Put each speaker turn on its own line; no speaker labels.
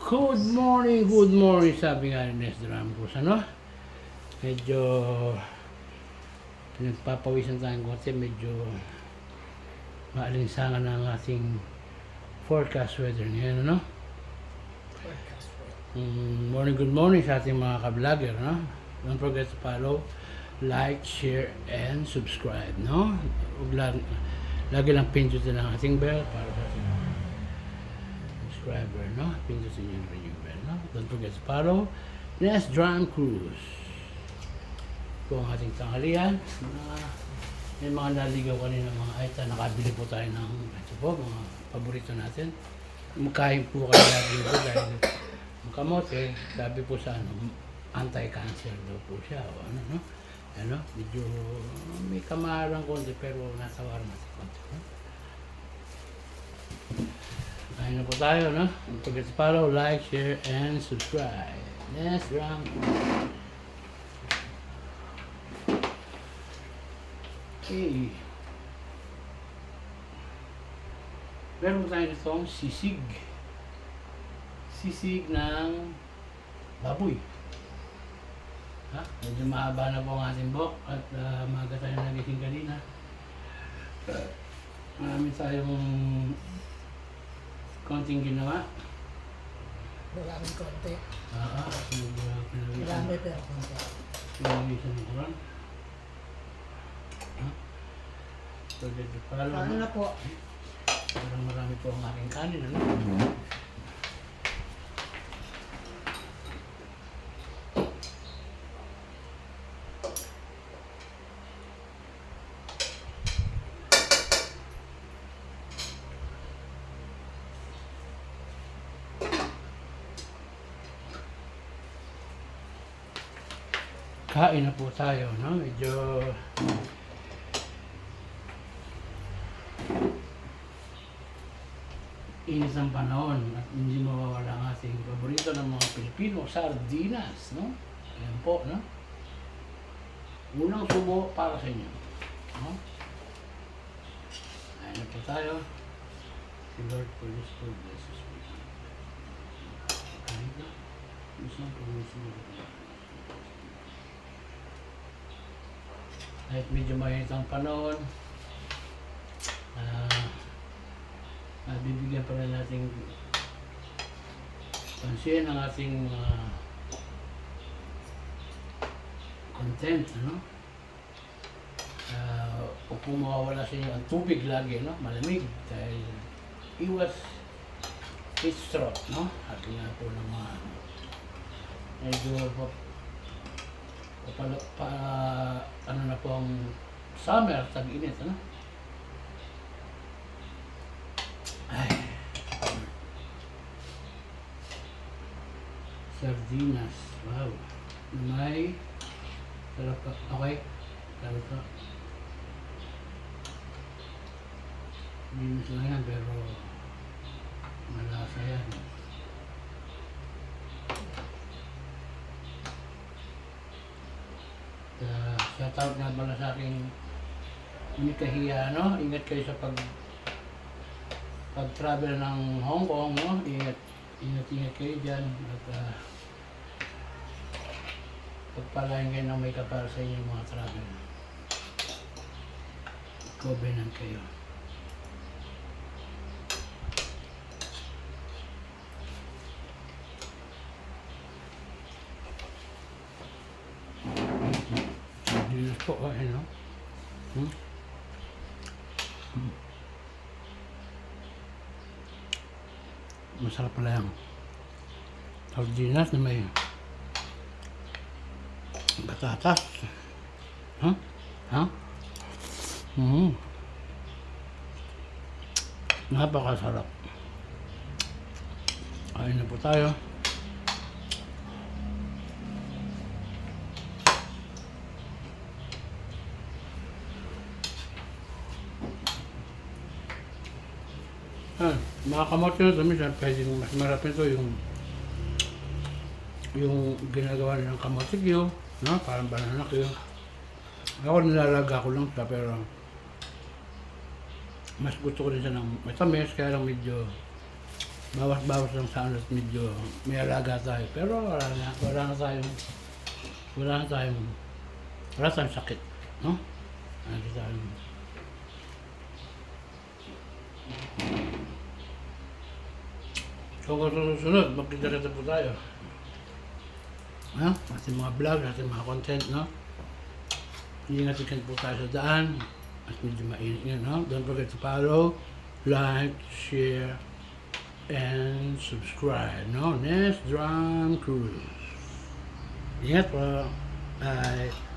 Good morning, sabi nga ni Nes Dramos, ano? Medyo nagpapawisan tayo kasi medyo maalinsangan ang ating forecast weather ngayon, ano? Good morning sa ating mga ka-vlogger, no? Don't forget to follow, like, share, and subscribe, no? Lagi lang pindutin ang ating bell para sa ating subscriber, no? Pindutin nyo rin yung bell, no? Don't forget to follow Nes Drum Cruise. Ito ang ating tanghalian. May mga naligaw kanina mga item. Nakabili po tayo ng ito po, mga paborito natin. Makain po kayo lagi po dahil ang kamote, sabi po sa ano, anti-cancer daw po siya o ano, no? Ano, medyo may kamarang konti pero nasa warma sa konti, no? Kain na po tayo, no? Don't forget to follow, like, share, and subscribe. Yes, Ram. Okay. Meron tayo itong sisig. Sisig ng baboy. Ha? Medyo mahaba na po ang ating buhok at maaga tayo nagising kanina. Marami tayong konting ginawa.
Maraming konti.
Pinawisan.
Marami pero konti.
Pinawisan ng kuran.
Paano na po?
Parang marami po ang aking kanin, ano? Kain na po tayo, no? Medyo inis ang panahon at hindi mawawala ang ating paborito ng mga Pilipino, sardinas, no? Ayan po, no? Unang subo para sa inyo, no? Ayan na po tayo. Si Lord for this food, bless us. Kain ka? Gusto ang pag-usin mo. Kahit medyo mainit ang panahon, bibigyan pa rin natin pansin ang ating content, ano? Kung mawawala sa inyo ang tubig lagi, no? Malamig dahil iwas heat stroke, no? At nga po ng mga medyo ano na po ang summer, tag-init, ano? Ay. Sardinas. Wow. May sarap ka. Okay. Sarap ka. Minus lang yan pero malasa yan. Shoutout nga pala sa aking hindi kahiya, no? Ingat kayo sa pag-travel ng Hong Kong, no? Ingat kayo dyan at pagpalain kayo ng may kapal sa inyong mga travel. Covenant kayo. Diyos po, no? Masarap pala yung sardinas na may batatas. Ha? Ha? Napakasarap. Kain na po tayo. Mga kamote na minsan pwedeng mas marap ito yung ginagawa nilang kamote kyo, no? Parang banana kyo. Ako nilalaga ko lang siya pero mas gusto ko rin siya ng matamis kaya lang medyo bawas-bawas lang sa ano at medyo may alaga tayo. Pero wala na tayong sakit, no? Wala tayong so kung susunod, magkita-kita po tayo. Ating mga vlog, ating mga content, no? Ingat-ingat po tayo sa daan. At medyo mainit yun, no? Don't forget to follow, like, share, and subscribe, no? Nest Drum Cruise. Ingat po. Bye.